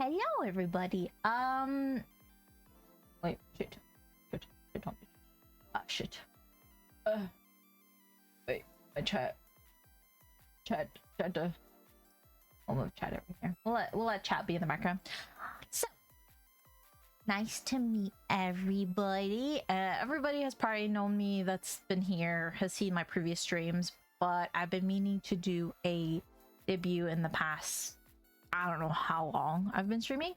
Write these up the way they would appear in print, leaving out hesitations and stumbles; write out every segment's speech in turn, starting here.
Hello, everybody. Wait, shit. Shit. Wait, my chat. We'll move chat over here. We'll let chat be in the background. So, nice to meet everybody. Everybody has probably known me that's been here, has seen my previous streams, but I've been meaning to do a debut in the past. I don't know how long I've been streaming.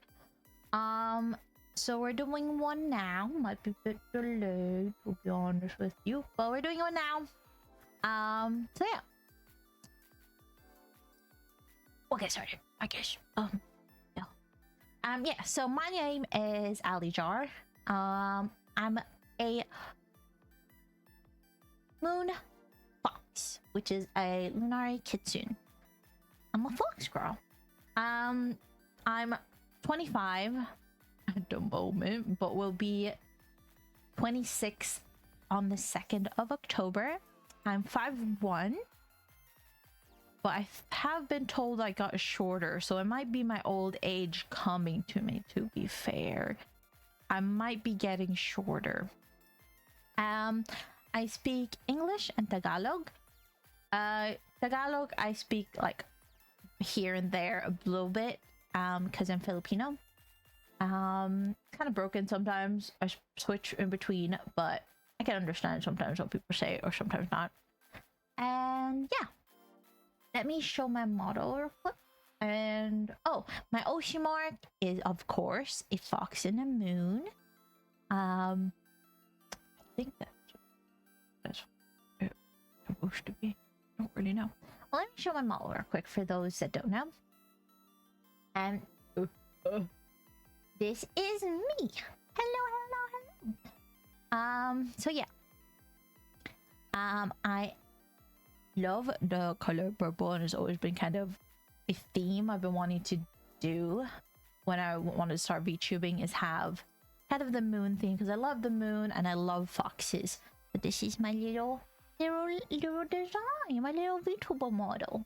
So we're doing one now. Might be a bit delayed, to be honest with you, but we're doing one now. So yeah. We'll get started, I guess. Yeah. Yeah, so my name is AlyJar. I'm a moon fox, which is a Lunari Kitsune. I'm a fox girl. I'm 25 at the moment, but will be 26 on the 2nd of October. I'm 5'1", but I have been told I got shorter, so it might be my old age coming to me, to be fair. I might be getting shorter. I speak English and Tagalog. Tagalog I speak like here and there a little bit, because I'm Filipino. Kind of broken sometimes. I switch in between, but I can understand sometimes what people say or sometimes not. And yeah, let me show my model real quick. And oh, my Oshi mark is of course a fox and a moon. I think that's what it's supposed to be. I don't really know. Well, let me show my model real quick for those that don't know. And this is me. Hello. So yeah. I love the color purple, and it's always been kind of a theme I've been wanting to do when I wanted to start VTubing, is have kind of the moon theme, because I love the moon and I love foxes. But this is my little design, my little Vtuber model.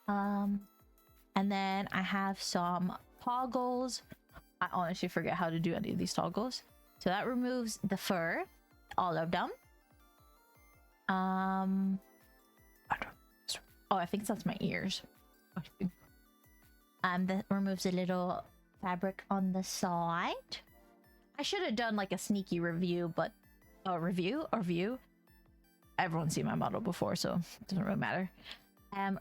And then I have some toggles. I honestly forget how to do any of these toggles. So that removes the fur, all of them. I think that's my ears. That removes a little fabric on the side. I should have done like a sneaky review, but review. Everyone's seen my model before, so it doesn't really matter.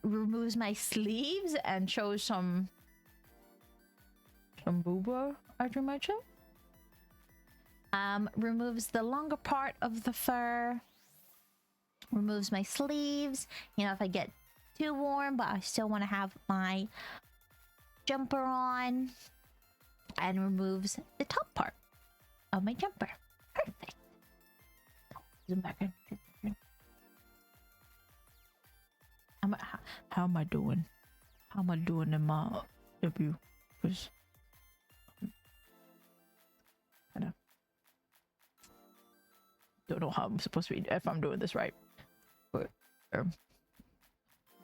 Removes my sleeves and shows some booba, I do my chest. Removes the longer part of the fur. Removes my sleeves, you know, if I get too warm, but I still want to have my jumper on. And removes the top part of my jumper. Perfect. Zoom back in. How am I doing? How am I doing in my debut? Because I don't know how I'm supposed to be, if I'm doing this right. But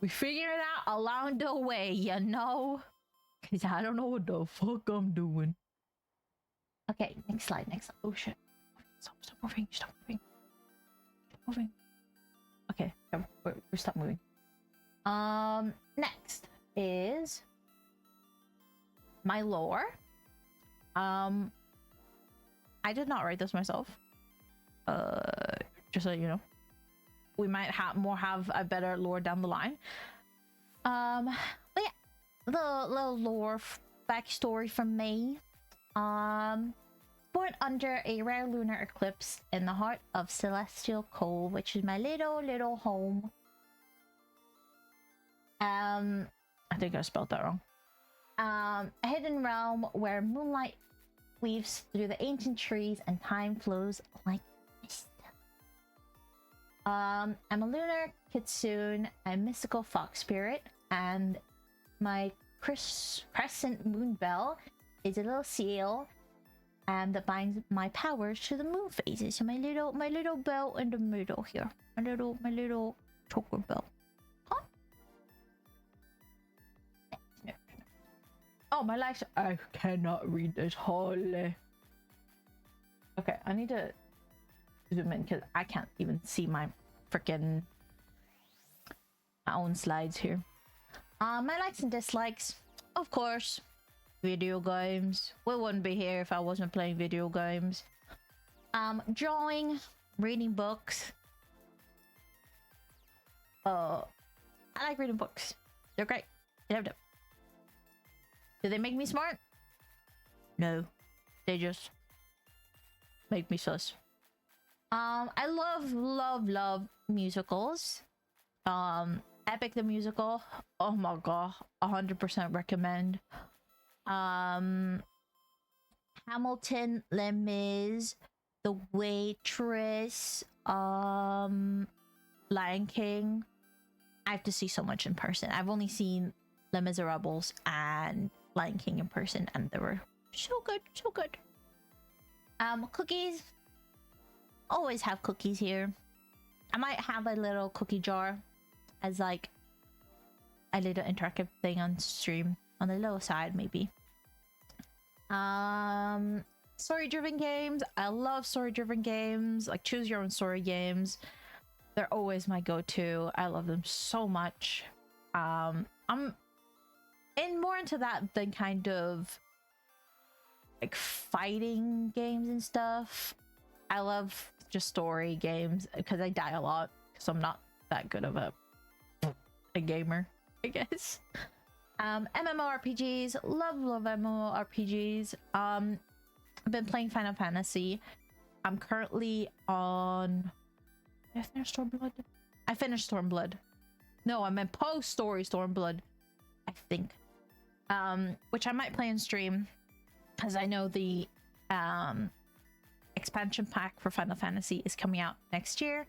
we figure it out along the way, you know? Because I don't know what the fuck I'm doing. Okay, next slide. Oh shit. Stop moving. Stop moving. Okay, we stop moving. Next is my lore. I did not write this myself. Just so you know. We might have a better lore down the line. But yeah, the little lore backstory from me. Born under a rare lunar eclipse in the heart of Celestial Cove, which is my little home. I think I spelled that wrong. A hidden realm where moonlight weaves through the ancient trees and time flows like mist. I'm a lunar kitsune, a mystical fox spirit, and my crescent moon bell is a little seal that binds my powers to the moon phases. So my little bell in the middle here, my little choker bell. Huh? Oh, my likes. I cannot read this wholly. Okay, I need to zoom in because I can't even see my freaking my own slides here. My likes and dislikes, of course, video games. We wouldn't be here if I wasn't playing video games. Drawing, reading books. I like reading books. They're great. Do they make me smart? No. They just make me sus. I love musicals. Epic the Musical. Oh my god. 100% recommend. Hamilton, Les Mis, The Waitress, Lion King. I have to see so much in person. I've only seen Les Miserables and Lion King in person, and they were so good, so good. Cookies. Always have cookies here. I might have a little cookie jar as like a little interactive thing on stream on the low side, maybe. Story-driven games. I love story-driven games, like choose your own story games. They're always my go-to. I love them so much. I'm more into that than kind of like fighting games and stuff. I love just story games because I die a lot because I'm not that good of a gamer, I guess. MMORPGs, love MMORPGs. I've been playing Final Fantasy. I'm currently on... Did I finish Stormblood? I finished Stormblood. No, I'm in post-story Stormblood, I think. Which I might play in stream because I know the expansion pack for Final Fantasy is coming out next year.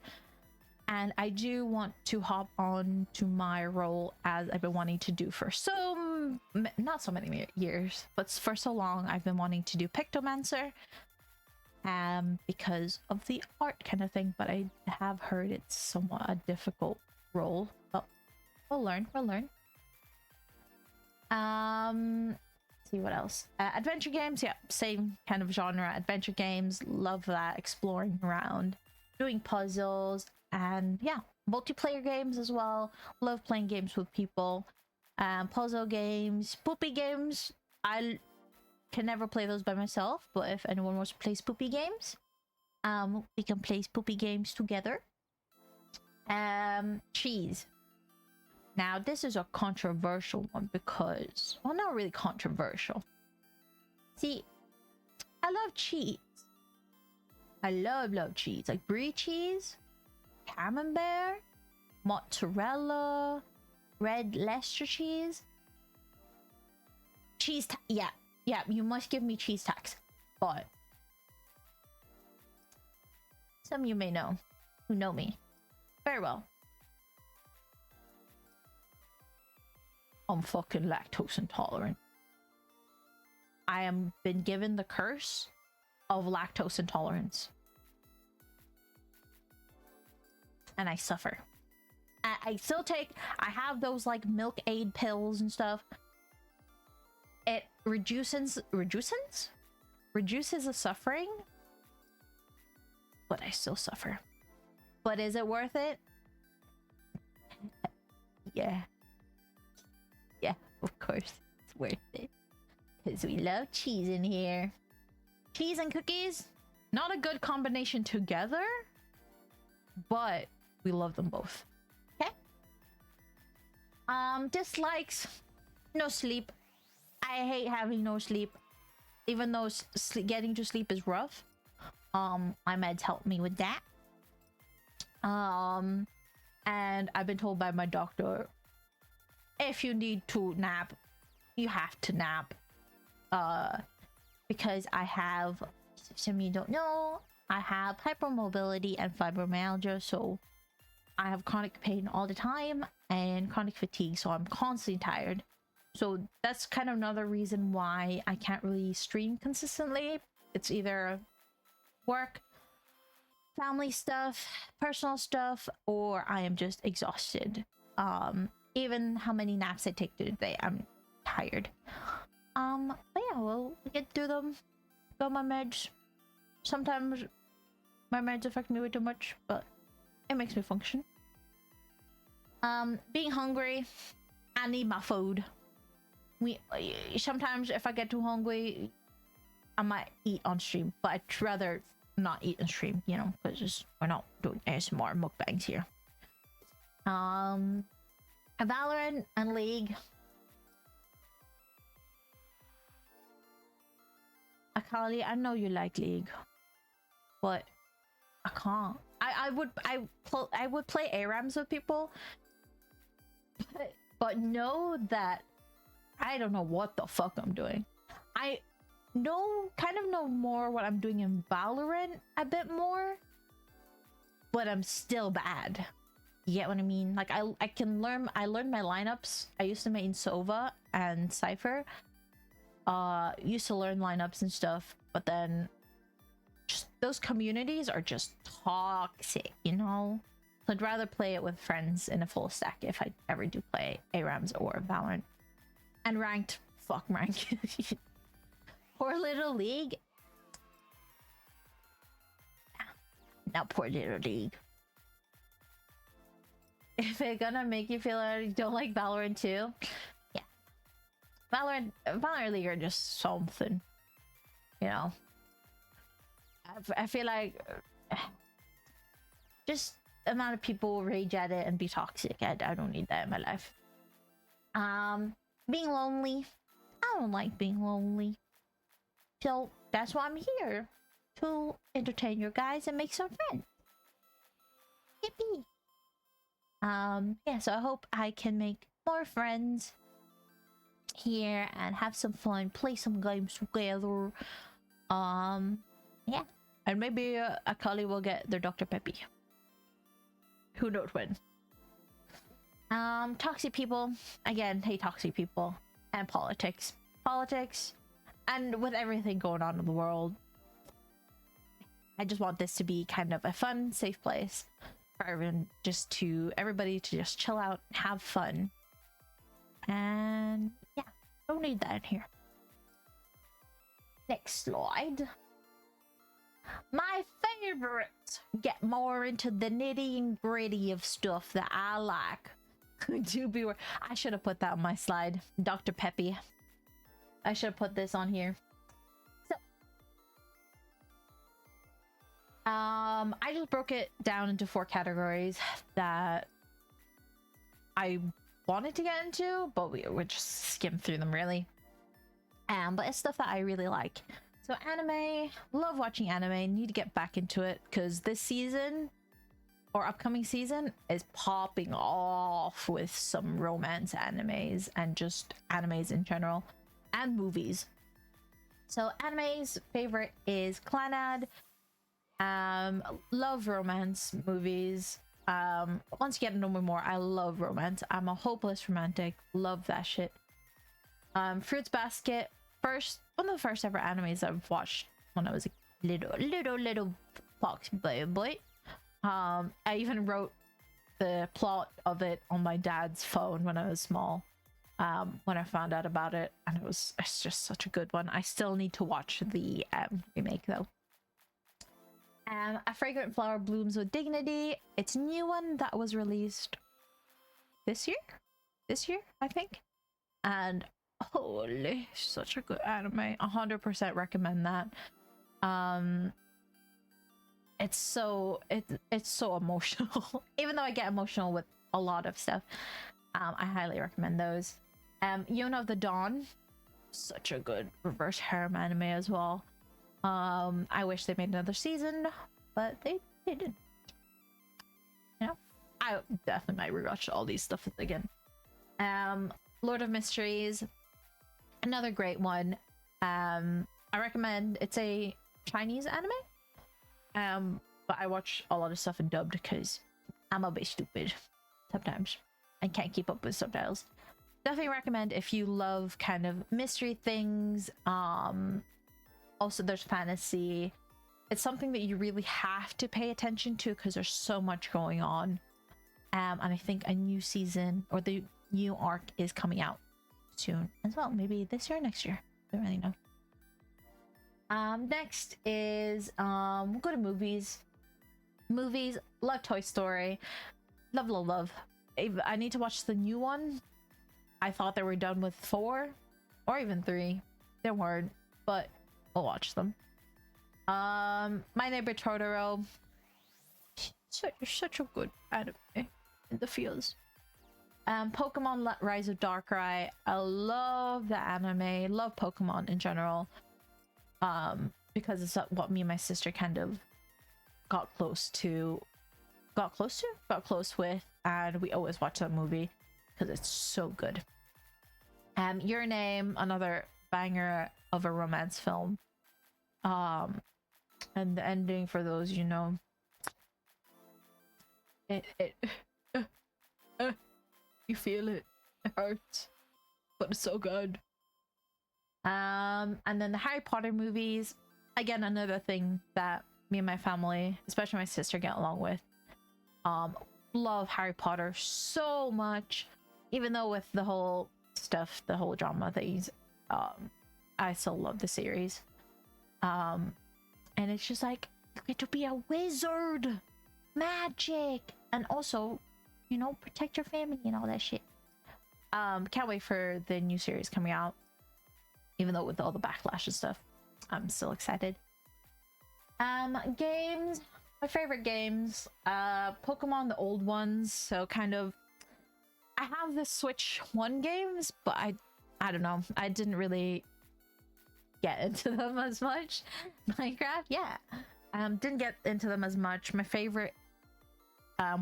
And I do want to hop on to my role as I've been wanting to do for not so many years, but for so long I've been wanting to do Pictomancer. Because of the art kind of thing, but I have heard it's somewhat a difficult role. But we'll learn. See what else. Adventure games, yeah, same kind of genre. Adventure games, love that, exploring around, doing puzzles, and yeah, multiplayer games as well. Love playing games with people. Puzzle games, poopy games. I can never play those by myself, but if anyone wants to play spoopy games, we can play spoopy games together. Cheese. Now this is a controversial one because, well, not really controversial. See, I love cheese. I love cheese, like brie cheese, camembert, mozzarella, red Leicester cheese. Yeah, you must give me cheese tax. But some of you may know, who know me very well, I'm fucking lactose intolerant. I am been given the curse of lactose intolerance. And I suffer. I still take, I have those like milk aid pills and stuff. It reduces the suffering, but I still suffer. But is it worth it? Yeah, of course it's worth it, because we love cheese in here. Cheese and cookies, not a good combination together, but we love them both. Okay. Dislikes, no sleep. I hate having no sleep, even though getting to sleep is rough. My meds help me with that. And I've been told by my doctor, if you need to nap, you have to nap. Because I have, some of you don't know, I have hypermobility and fibromyalgia, so I have chronic pain all the time and chronic fatigue, so I'm constantly tired. So that's kind of another reason why I can't really stream consistently. It's either work, family stuff, personal stuff, or I am just exhausted. Even how many naps I take through the day, I'm tired. But yeah, we'll get through them. Got my meds. Sometimes my meds affect me way too much, but it makes me function. Being hungry, I need my food. Sometimes if I get too hungry, I might eat on stream, but I'd rather not eat on stream, you know, because we're not doing ASMR mukbangs here. Valorant and League. Akali, I know you like League, but I can't. I would play ARAMs with people, but know that I don't know what the fuck I'm doing. I kind of know more what I'm doing in Valorant a bit more, but I'm still bad. You get what I mean? Like I learned my lineups. I used to main Sova and Cypher. Used to learn lineups and stuff, but then just those communities are just toxic, you know? So I'd rather play it with friends in a full stack if I ever do play ARAMs or Valorant. And ranked, fuck rank. Poor little League. Now poor little League. If it's gonna make you feel like you don't like Valorant too, yeah. Valorant League are just something, you know. I feel like just the amount of people rage at it and be toxic. I don't need that in my life. Being lonely. I don't like being lonely. So that's why I'm here, to entertain you guys and make some friends. Yippee. Yeah, so I hope I can make more friends here and have some fun, play some games together. Yeah. And maybe Akali will get their Dr. Peppy. Who knows when. Toxic people. Again, hate toxic people. And politics. And with everything going on in the world, I just want this to be kind of a fun, safe place for everyone, everybody to just chill out, have fun. And yeah, don't need that in here. Next slide. My favorite. Get more into the nitty and gritty of stuff that I like. I should have put that on my slide. Dr. Peppy. I should have put this on here. So, I just broke it down into 4 categories that I wanted to get into, but we would just skim through them really. But it's stuff that I really like. So anime, love watching anime, need to get back into it because this season or upcoming season is popping off with some romance animes and just animes in general and movies. So anime's favorite is Clannad. Love romance movies. Once you get to know me more, I love romance. I'm a hopeless romantic. Love that shit. Fruits Basket. One of the first ever animes I've watched when I was a little fox boy. I even wrote the plot of it on my dad's phone when I was small. When I found out about it, and it's just such a good one. I still need to watch the remake though. A Fragrant Flower Blooms with Dignity. It's a new one that was released this year I think, and holy, such a good anime. 100% recommend that. It's so emotional. Even though I get emotional with a lot of stuff, I highly recommend those. Yona of the Dawn, such a good reverse harem anime as well. I wish they made another season, but they didn't. You know, I definitely might rewatch all these stuff again. Lord of Mysteries, another great one. I recommend. It's a Chinese anime. But I watch a lot of stuff in dubbed because I'm a bit stupid sometimes. I can't keep up with subtitles. Definitely recommend if you love kind of mystery things. Also there's fantasy. It's something that you really have to pay attention to because there's so much going on. And I think a new season or the new arc is coming out soon as well. Maybe this year or next year. Don't really know. Next is we'll go to movies. Movies, love Toy Story. Love. I need to watch the new one. I thought they were done with 4 or even 3. They weren't, but I'll watch them. My Neighbor Totoro. Such a good anime in the feels. Pokemon Rise of Darkrai. I love the anime. Love Pokemon in general. Because it's what me and my sister kind of got close with, and we always watch that movie because it's so good. Your Name, another banger of a romance film. And the ending, for those you know, you feel it. It hurts, but it's so good. And then the Harry Potter movies, again, another thing that me and my family, especially my sister, get along with. Love Harry Potter so much, even though with the whole stuff, the whole drama things, I still love the series. And it's just like, you get to be a wizard, magic, and also, you know, protect your family and all that shit. Can't wait for the new series coming out, even though with all the backlash and stuff, I'm still excited. Games, my favorite games, Pokemon, the old ones. So kind of, I have the Switch 1 games, but I don't know, I didn't really get into them as much. Minecraft, yeah, didn't get into them as much. My favorite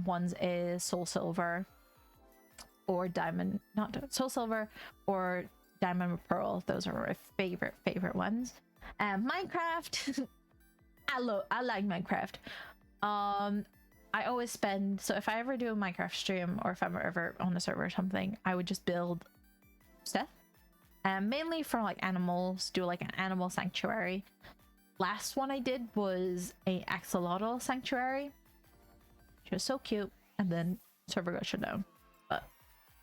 ones is Soul Silver or Diamond, not Soul Silver or Diamond and Pearl. Those are my favorite ones. Minecraft. I like Minecraft. I always spend, so if I ever do a Minecraft stream or if I'm ever on a server or something, I would just build stuff, mainly for like animals, do like an animal sanctuary. Last one I did was a axolotl sanctuary, which was so cute, and then server got shut down. But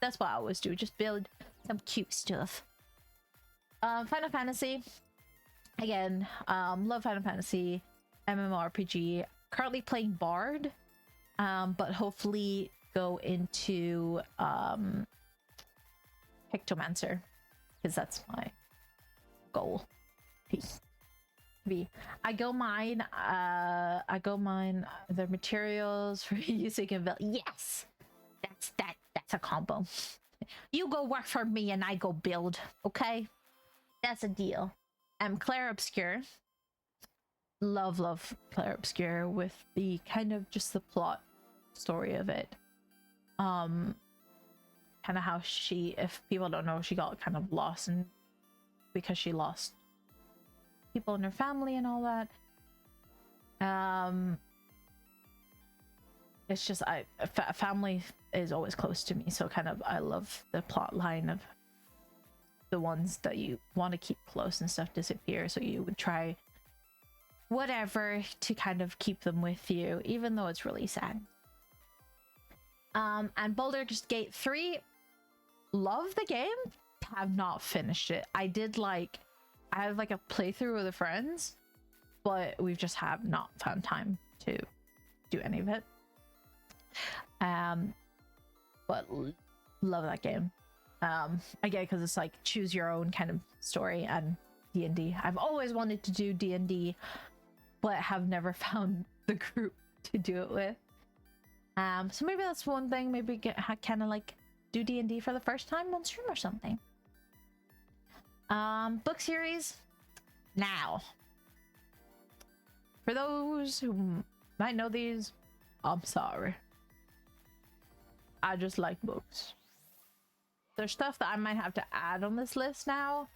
that's what I always do, just build some cute stuff. Final Fantasy, again, love Final Fantasy, MMORPG. Currently playing Bard, but hopefully go into Hectomancer, because that's my goal. I go mine the materials for using a build. Yes, that's a combo. You go work for me and I go build, okay? That's a deal. Claire Obscure. Love Claire Obscure with the kind of just the plot story of it. Kind of how she, if people don't know, she got kind of lost, and because she lost people in her family and all that. It's just family is always close to me, so kind of I love the plot line of the ones that you want to keep close and stuff disappear, so you would try whatever to kind of keep them with you, even though it's really sad. And Baldur's Gate 3, love the game, have not finished it. I have like a playthrough with the friends, but we've just have not found time to do any of it. But love that game. Again, because it's like choose your own kind of story, and D&D. I've always wanted to do D&D, but have never found the group to do it with. So maybe that's one thing. Maybe kind of like do D&D for the first time on stream or something. Book series. Now, for those who might know these, I'm sorry. I just like books. There's stuff that I might have to add on this list now,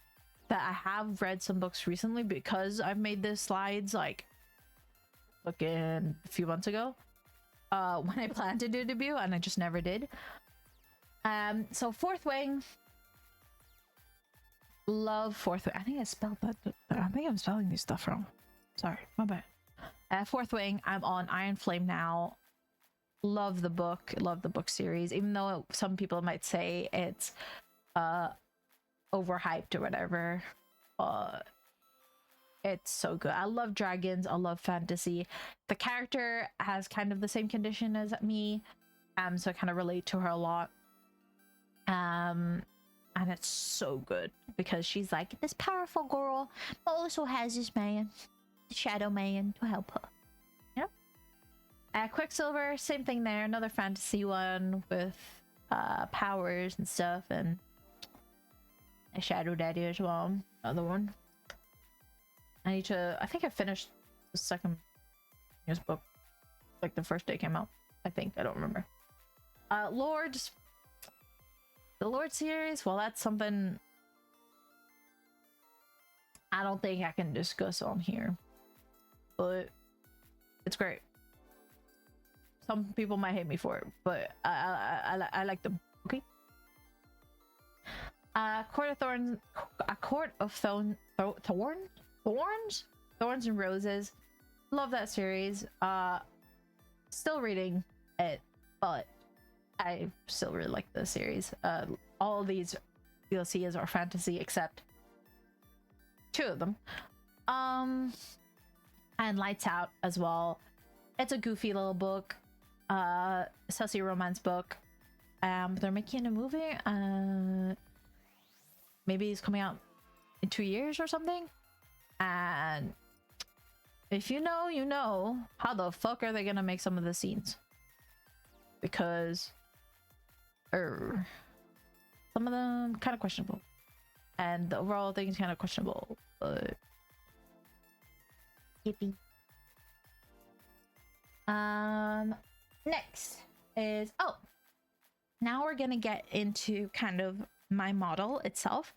that I have read some books recently because I've made the slides like fucking a few months ago, when I planned to do a debut, and I just never did. So Fourth Wing, love Fourth Wing. I think I spelled that. I think I'm spelling these stuff wrong. Sorry, my bad. Fourth Wing, I'm on Iron Flame now. Love the book series, even though some people might say it's overhyped or whatever. but it's so good. I love dragons. I love fantasy. The character has kind of the same condition as me, so I kind of relate to her a lot. And it's so good because she's like this powerful girl, but also has this man, the Shadow Man, to help her. You know? Quicksilver, same thing there. Another fantasy one with powers and stuff, and a Shadow Daddy as well. Another one. I think I finished the second year's book, like the first day it came out. I think, I don't remember. Lords. The Lord series, well, that's something I don't think I can discuss on here, but it's great. Some people might hate me for it, but I like them. Okay. Court of Thorns and Roses. Love that series. Still reading it, but I still really like the series. All of these DLCs are fantasy except 2 of them. And Lights Out as well. It's a goofy little book. Sussy romance book. They're making a movie. Maybe it's coming out in 2 years or something. And if you know, you know. How the fuck are they gonna make some of the scenes? Because some of them kind of questionable, and the overall thing is kind of questionable, but yippee. Next is, oh, now we're gonna get into kind of my model itself.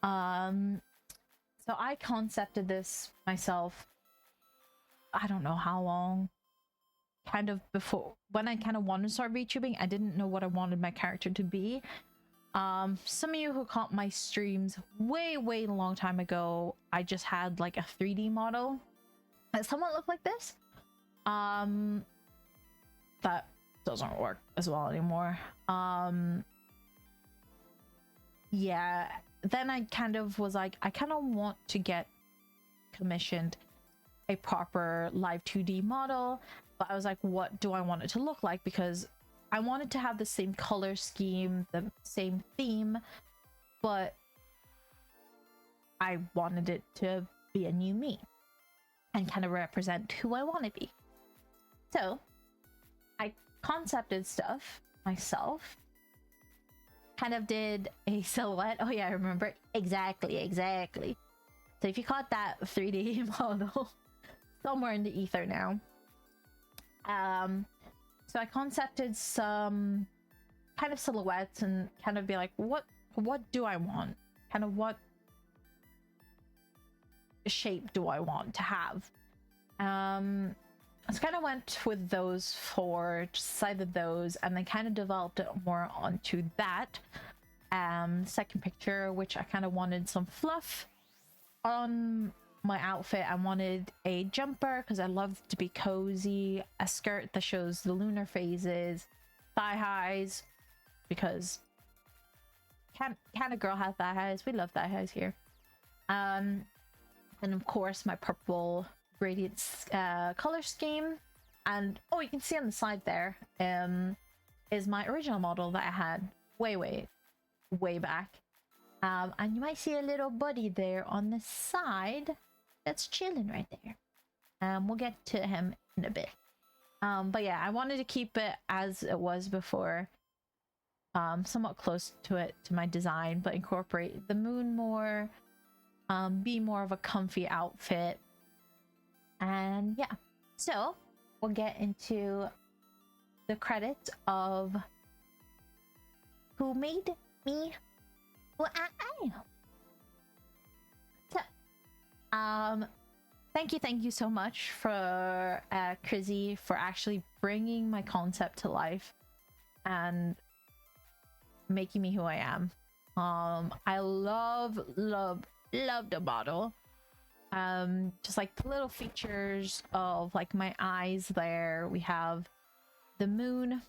So I concepted this myself, I don't know how long, kind of before, when I kind of wanted to start VTubing. I didn't know what I wanted my character to be. Some of you who caught my streams way long time ago, I just had like a 3D model that somewhat looked like this. That doesn't work as well anymore. Yeah, then I kind of was like, I kind of want to get commissioned a proper live 2D model, but I was like, what do I want it to look like? Because I wanted to have the same color scheme, the same theme, but I wanted it to be a new me and kind of represent who I want to be. So I concepted stuff myself, kind of did a silhouette. Oh yeah, I remember. Exactly. So if you caught that 3D model, somewhere in the ether now. So I concepted some kind of silhouettes and kind of be like, what do I want? Kind of what shape do I want to have? So kind of went with those 4, decided those, and then kind of developed it more onto that. Second picture, which I kind of wanted some fluff on my outfit. I wanted a jumper because I love to be cozy, a skirt that shows the lunar phases, thigh highs, because can a girl have thigh highs? We love thigh highs here. And of course my purple gradient color scheme. And oh, you can see on the side there is my original model that I had way back. And you might see a little buddy there on the side that's chilling right there. We'll get to him in a bit. But yeah, I wanted to keep it as it was before, somewhat close to it, to my design, but incorporate the moon more, be more of a comfy outfit. And yeah, so we'll get into the credits of who made me who I am. So, thank you so much for Krizzy for actually bringing my concept to life and making me who I am. I love the model. Just like the little features of like my eyes there. We have the moon,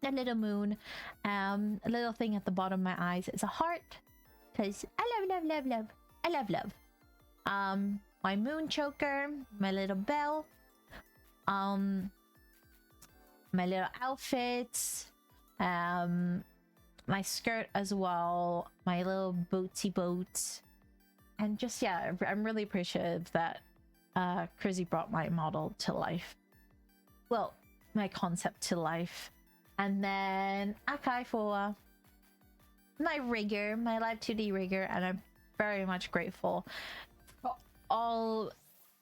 a little moon, a little thing at the bottom of my eyes is a heart, because I love. I love love. My moon choker, my little bell, my little outfits, my skirt as well, my little bootsy boots, and just yeah, I'm really appreciative that Crizzy brought my model to life. Well, my concept to life. And then Akai for my rigger, my live 2D rigger, and I'm very much grateful for all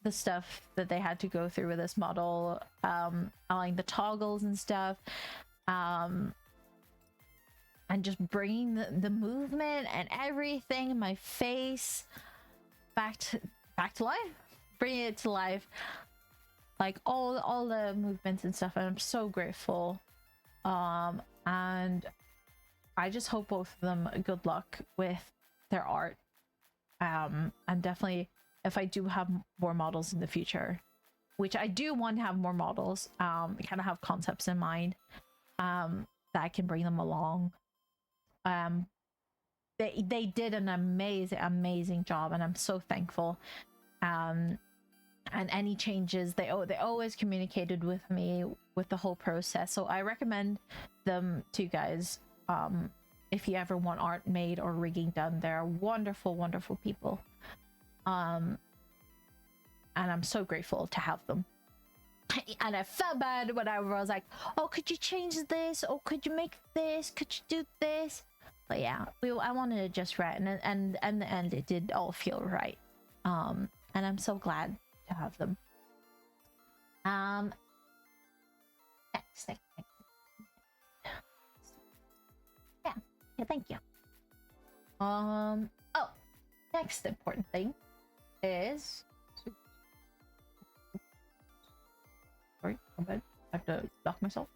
the stuff that they had to go through with this model, allowing the toggles and stuff, and just bringing the movement and everything in my face back to life, bringing it to life, like all the movements and stuff, and I'm so grateful. And I just hope both of them good luck with their art. And definitely, if I do have more models in the future, which I do want to have more models, I kind of have concepts in mind, that I can bring them along. They did an amazing job, and I'm so thankful. And any changes, they always communicated with me with the whole process, so I recommend them to you guys. If you ever want art made or rigging done, they're wonderful people, and I'm so grateful to have them. And I felt bad when I was like, oh, could you change this, or could you make this, could you do this? But yeah, I wanted it just right, and in the end it did all feel right. And I'm so glad to have them. Next. Yeah, thank you. Oh, next important thing is, sorry, I'm bad. I have to lock myself.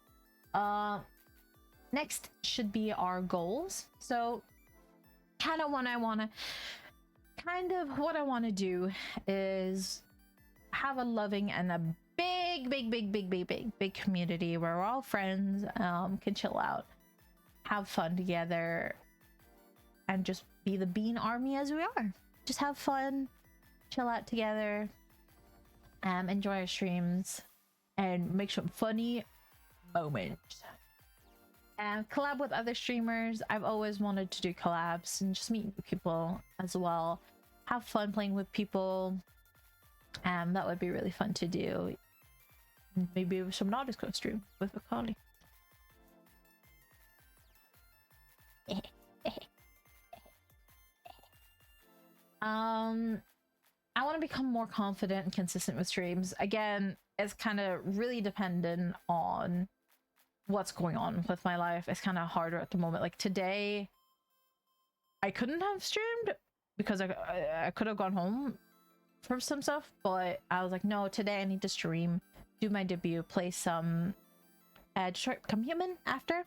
Next should be our goals. So kind of what I want to do is have a loving and a big community where we're all friends, can chill out, have fun together, and just be the bean army as we are. Just have fun, chill out together, enjoy our streams, and make some funny moments. And collab with other streamers. I've always wanted to do collabs and just meet new people as well. Have fun playing with people. That would be really fun to do. Maybe some Nautico stream with Akali. I want to become more confident and consistent with streams. Again, it's kind of really dependent on what's going on with my life. It's kind of harder at the moment. Like today, I couldn't have streamed because I could have gone home for some stuff, but I was like, no, today I need to stream, do my debut, play some Detroit Become Human after,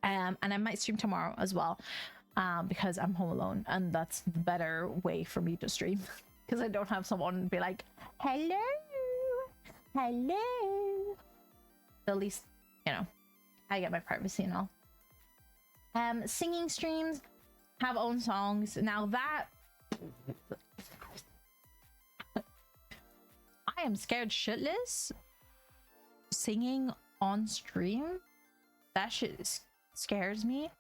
and I might stream tomorrow as well, because I'm home alone, and that's the better way for me to stream because I don't have someone be like, hello. At least, you know, I get my privacy and all. Singing streams, have own songs. Now that I am scared shitless singing on stream, that shit scares me.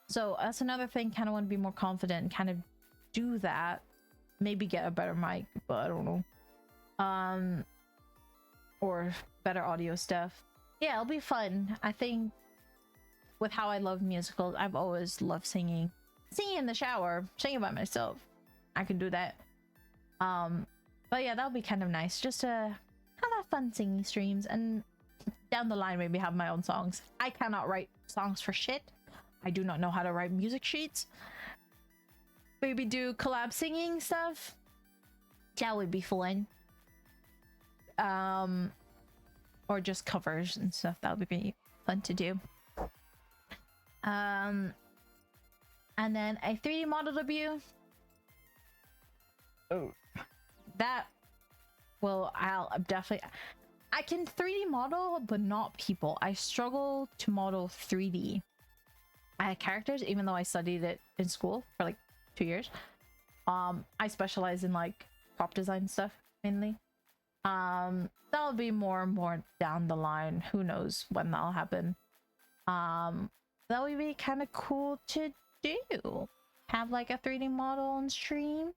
So that's another thing. Kind of want to be more confident and kind of do that. Maybe get a better mic, but I don't know. Or better audio stuff. Yeah, it'll be fun. I think with how I love musicals, I've always loved singing. Singing in the shower, singing by myself. I can do that. But yeah, that'll be kind of nice. Just to have fun singing streams, and down the line maybe have my own songs. I cannot write songs for shit. I do not know how to write music sheets. Maybe do collab singing stuff. That would be fun. Or just covers and stuff. That would be fun to do. And then a 3D model debut. Oh, that will, I'll definitely, I can 3D model, but not people. I struggle to model 3D characters, even though I studied it in school for like 2 years. I specialize in like prop design stuff mainly. That'll be more and more down the line. Who knows when that'll happen. That would be kind of cool to do. Have like a 3D model on stream.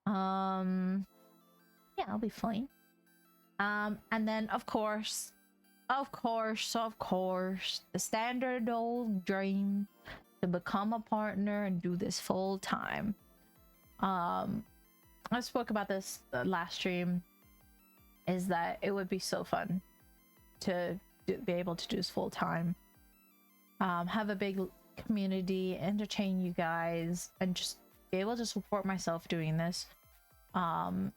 Yeah, I'll be fine. And then of course, the standard old dream to become a partner and do this full time. I spoke about this last stream, is that it would be so fun to be able to do this full time. Have a big community, entertain you guys, and just be able to support myself doing this. But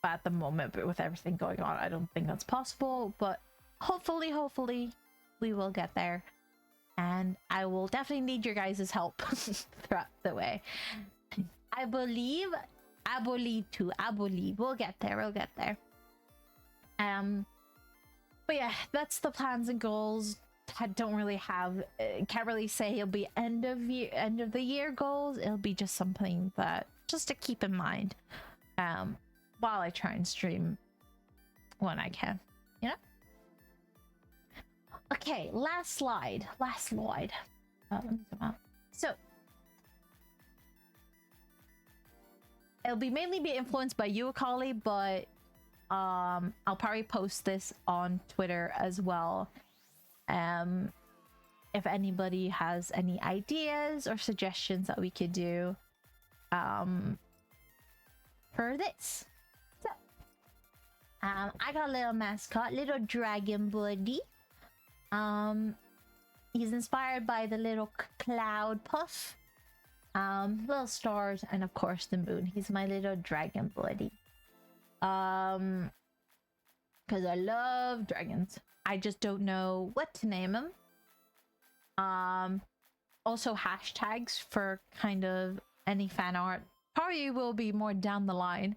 at the moment, but with everything going on, I don't think that's possible, but hopefully we will get there. And I will definitely need your guys' help throughout the way. I believe we'll get there. But yeah, that's the plans and goals. I don't really have, can't really say it'll be end of the year goals. It'll be just something that just to keep in mind while I try and stream when I can, you know. Okay, last slide. Let me come out. So it'll mainly be influenced by you, Akali, but I'll probably post this on Twitter as well. If anybody has any ideas or suggestions that we could do for this. So I got a little mascot, little dragon buddy. He's inspired by the little cloud puff, little stars, and of course the moon. He's my little dragon buddy. Because I love dragons. I just don't know what to name him. Also hashtags for kind of any fan art probably will be more down the line,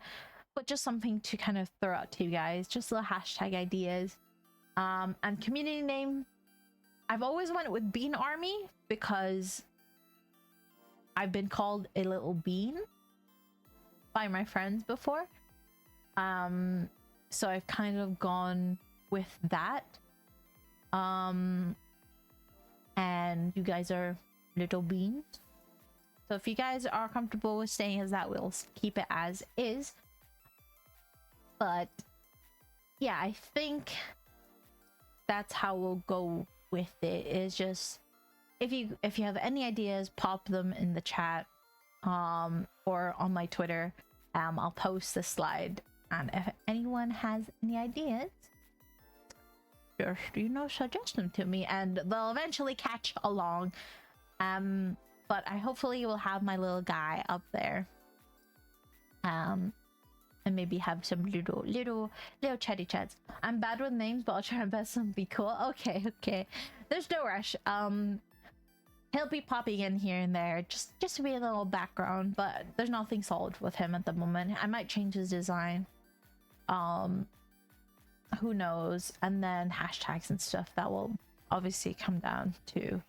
but just something to kind of throw out to you guys, just little hashtag ideas. And community name, I've always went with Bean Army because I've been called a little bean by my friends before. So I've kind of gone with that. And you guys are little beans. So if you guys are comfortable with staying as that, we'll keep it as is. But yeah, I think that's how we'll go with it. Is just if you have any ideas, pop them in the chat or on my Twitter. I'll post the slide, and if anyone has any ideas, just, you know, suggest them to me and they'll eventually catch along. But I hopefully will have my little guy up there, and maybe have some little chatty chats. I'm bad with names, but I'll try my best and be cool. Okay, there's no rush. He'll be popping in here and there just to be a little background, but there's nothing solid with him at the moment. I might change his design, who knows. And then hashtags and stuff, that will obviously come down to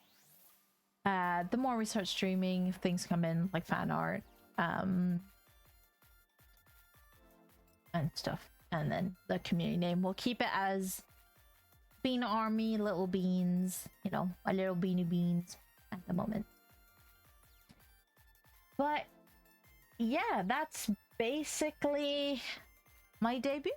the more we start streaming, if things come in like fan art and stuff. And then the community name, we'll keep it as Bean Army, Little Beans, you know, my little beanie beans at the moment. But yeah, that's basically my debut.